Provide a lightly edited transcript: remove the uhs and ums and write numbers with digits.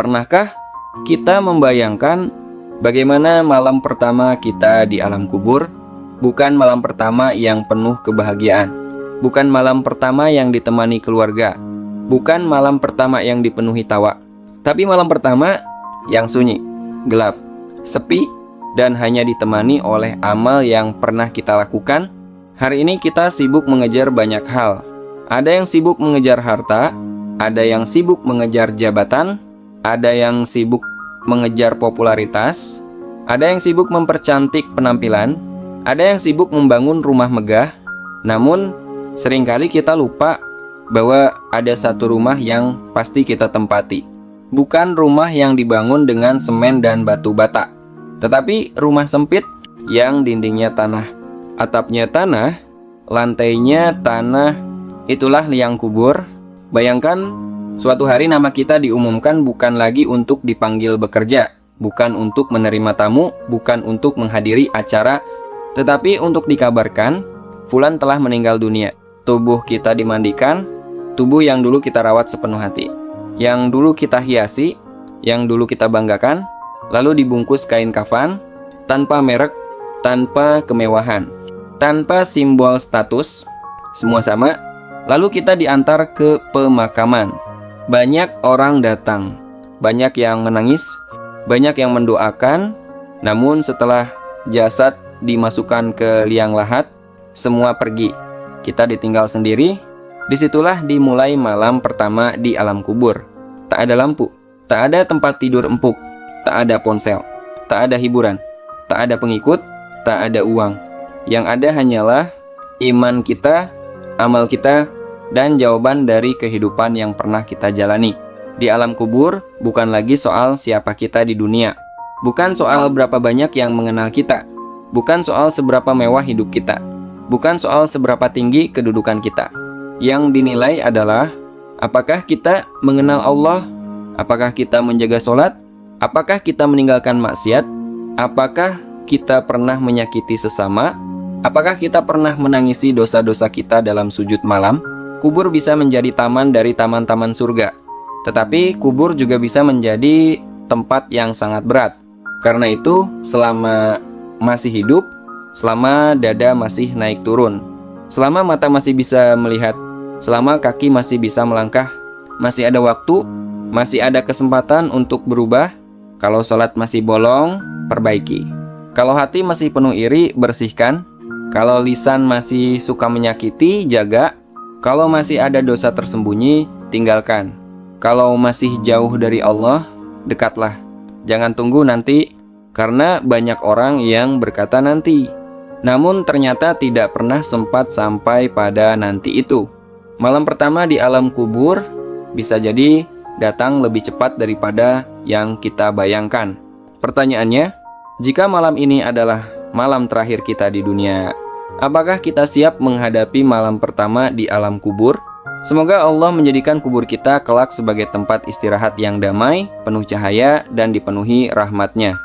Pernahkah kita membayangkan bagaimana malam pertama kita di alam kubur? Bukan malam pertama yang penuh kebahagiaan, bukan malam pertama yang ditemani keluarga, bukan malam pertama yang dipenuhi tawa, tapi malam pertama yang sunyi, gelap, sepi, dan hanya ditemani oleh amal yang pernah kita lakukan. Hari ini kita sibuk mengejar banyak hal. Ada yang sibuk mengejar harta, ada yang sibuk mengejar jabatan, ada yang sibuk mengejar popularitas, ada yang sibuk mempercantik penampilan, ada yang sibuk membangun rumah megah. Namun, seringkali kita lupa bahwa ada satu rumah yang pasti kita tempati. Bukan rumah yang dibangun dengan semen dan batu bata, tetapi rumah sempit yang dindingnya tanah, atapnya tanah, lantainya tanah. Itulah liang kubur. Bayangkan suatu hari nama kita diumumkan bukan lagi untuk dipanggil bekerja, bukan untuk menerima tamu, bukan untuk menghadiri acara, tetapi untuk dikabarkan, fulan telah meninggal dunia. Tubuh kita dimandikan, tubuh yang dulu kita rawat sepenuh hati, yang dulu kita hiasi, yang dulu kita banggakan, lalu dibungkus kain kafan, tanpa merek, tanpa kemewahan, tanpa simbol status, semua sama. Lalu kita diantar ke pemakaman. Banyak orang datang, banyak yang menangis, banyak yang mendoakan. Namun setelah jasad dimasukkan ke liang lahat, semua pergi. Kita ditinggal sendiri. Disitulah dimulai malam pertama di alam kubur. Tak ada lampu, tak ada tempat tidur empuk, tak ada ponsel, tak ada hiburan, tak ada pengikut, tak ada uang. Yang ada hanyalah iman kita, amal kita, dan jawaban dari kehidupan yang pernah kita jalani. Di alam kubur bukan lagi soal siapa kita di dunia, bukan soal berapa banyak yang mengenal kita, bukan soal seberapa mewah hidup kita, bukan soal seberapa tinggi kedudukan kita. Yang dinilai adalah apakah kita mengenal Allah, apakah kita menjaga sholat, apakah kita meninggalkan maksiat, apakah kita pernah menyakiti sesama, apakah kita pernah menangisi dosa-dosa kita dalam sujud malam. Kubur bisa menjadi taman dari taman-taman surga, tetapi kubur juga bisa menjadi tempat yang sangat berat. Karena itu, selama masih hidup, selama dada masih naik turun, selama mata masih bisa melihat, selama kaki masih bisa melangkah, masih ada waktu, masih ada kesempatan untuk berubah. Kalau sholat masih bolong, perbaiki. Kalau hati masih penuh iri, bersihkan. Kalau lisan masih suka menyakiti, jaga. Kalau masih ada dosa tersembunyi, tinggalkan. Kalau masih jauh dari Allah, dekatlah. Jangan tunggu nanti, karena banyak orang yang berkata nanti, namun ternyata tidak pernah sempat sampai pada nanti itu. Malam pertama di alam kubur bisa jadi datang lebih cepat daripada yang kita bayangkan. Pertanyaannya, jika malam ini adalah malam terakhir kita di dunia, apakah kita siap menghadapi malam pertama di alam kubur? Semoga Allah menjadikan kubur kita kelak sebagai tempat istirahat yang damai, penuh cahaya, dan dipenuhi rahmat-Nya.